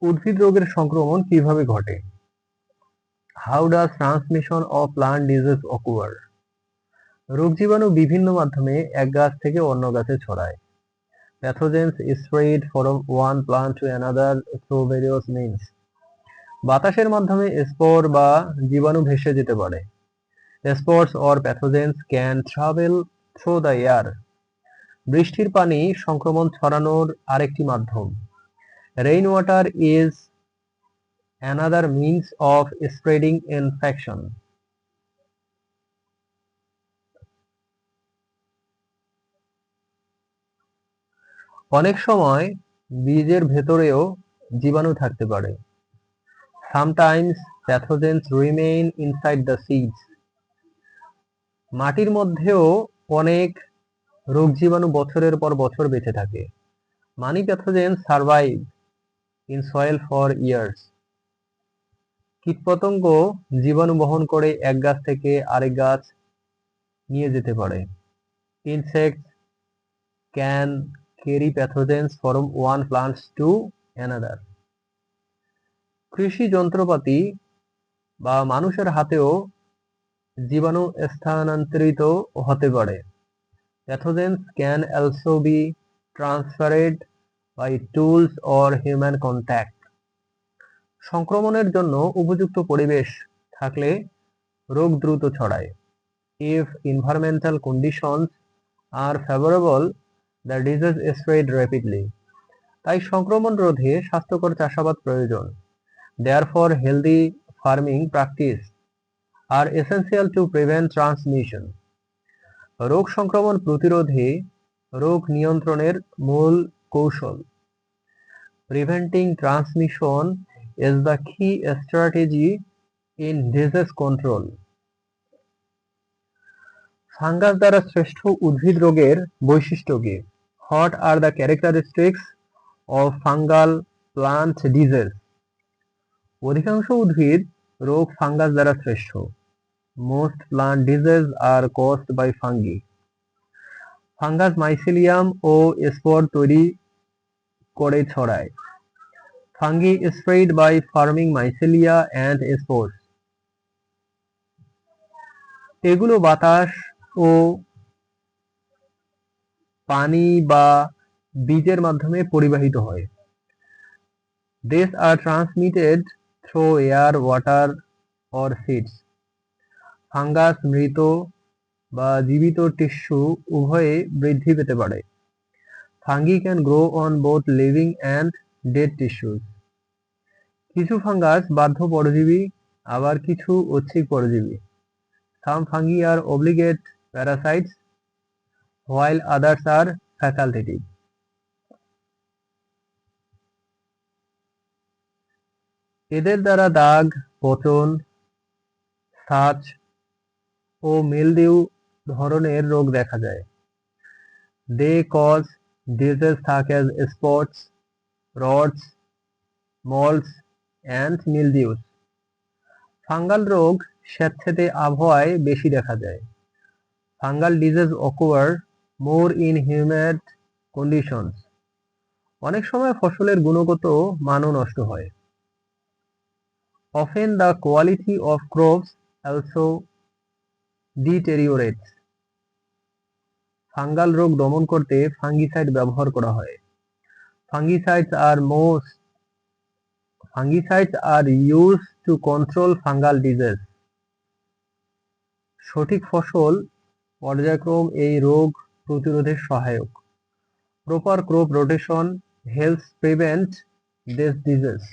উদ্ভিদ রোগের সংক্রমণ কিভাবে ঘটে? How does transmission of plant disease occur? রোগ জীবাণু বিভিন্ন মাধ্যমে এক গাছ থেকে অন্য গাছে ছড়ায়। Pathogens spread from one plant to another through various means. বাতাসের মাধ্যমে স্পোর বা জীবাণু ভেসে যেতে পারে। Spores or pathogens can travel through the air. বৃষ্টির পানি সংক্রমণ ছড়ানোর আরেকটি মাধ্যম। Rain water is another means of spreading infection. অনেক সময় বীজের ভেতরেও জীবাণু থাকতে পারে। Sometimes pathogens remain inside the seeds. মাটির মধ্যেও অনেক রোগ জীবাণু বছরের পর বছর বেঁচে থাকে। Many pathogens survive in soil for years. কীটপতঙ্গ জীবাণু বহন করে এক গাছ থেকে আরেক গাছ নিয়ে যেতে পারে। Insects can carry pathogens from one plant to another. কৃষি যন্ত্রপাতি বা মানুষের হাতেও জীবাণু স্থানান্তরিত হতে পারে। Pathogens can also be transferred by tools or human contact. সংক্রমণের জন্য উপযুক্ত পরিবেশ থাকলে রোগ দ্রুত ছড়ায়। If environmental conditions are favorable, the disease spread rapidly. তাই সংক্রমণ রোধে স্বাস্থ্যকর চাষাবাদ প্রয়োজন। Therefore, healthy farming practice are essential to prevent transmission. রোগ সংক্রমণ প্রতিরোধে রোগ নিয়ন্ত্রণের মূল কৌশল। Preventing transmission is the key strategy in disease control. Fungus দ্বারা সৃষ্ট উদ্ভিদ রোগের বৈশিষ্ট্য কি? What are the characteristics of fungal plant disease? অধিকাংশ উদ্ভিদ রোগ ফাঙ্গাস দ্বারা সৃষ্ট। Most plant diseases are caused by fungi. Fungus mycelium ও স্পোর তৈরি করে ছড়ায়। Fungi spread by forming mycelia and spores. এগুলো বাতাস ও পানি বা বীজের মাধ্যমে পরিবাহিত হয়। These are transmitted through air, water or seeds. Fungus মৃত বা জীবিত টিস্যু উভয়ে বৃদ্ধি পেতে পারে। Fungi can grow on both living and dead tissues. কিছু ফাঙ্গাস বাধ্য পরজীবী, আবার কিছু ঐচ্ছিক পরজীবী। Some fungi are obligate parasites, while others are facultative. এদের দ্বারা দাগ, পচন, ছাঁচ ও মিলডিউ ধরনের রোগ দেখা যায়। They cause diseases such as spots, rots, molds and mildews. Fungal রোগ স্যাঁতসেঁতে আবহাওয়ায় বেশি দেখা যায়। Fungal disease occur more in humid conditions. অনেক সময় ফসলের গুণগত মানও নষ্ট হয়। Often the quality of crops also deteriorates. Fungal রোগ দমন করতে ফাঙ্গিসাইড ব্যবহার করা হয়। Fungicides are used to control fungal disease. সঠিক ফসল পর্যায়ক্রম এই রোগ প্রতিরোধে সহায়ক। Proper crop rotation helps prevent this disease.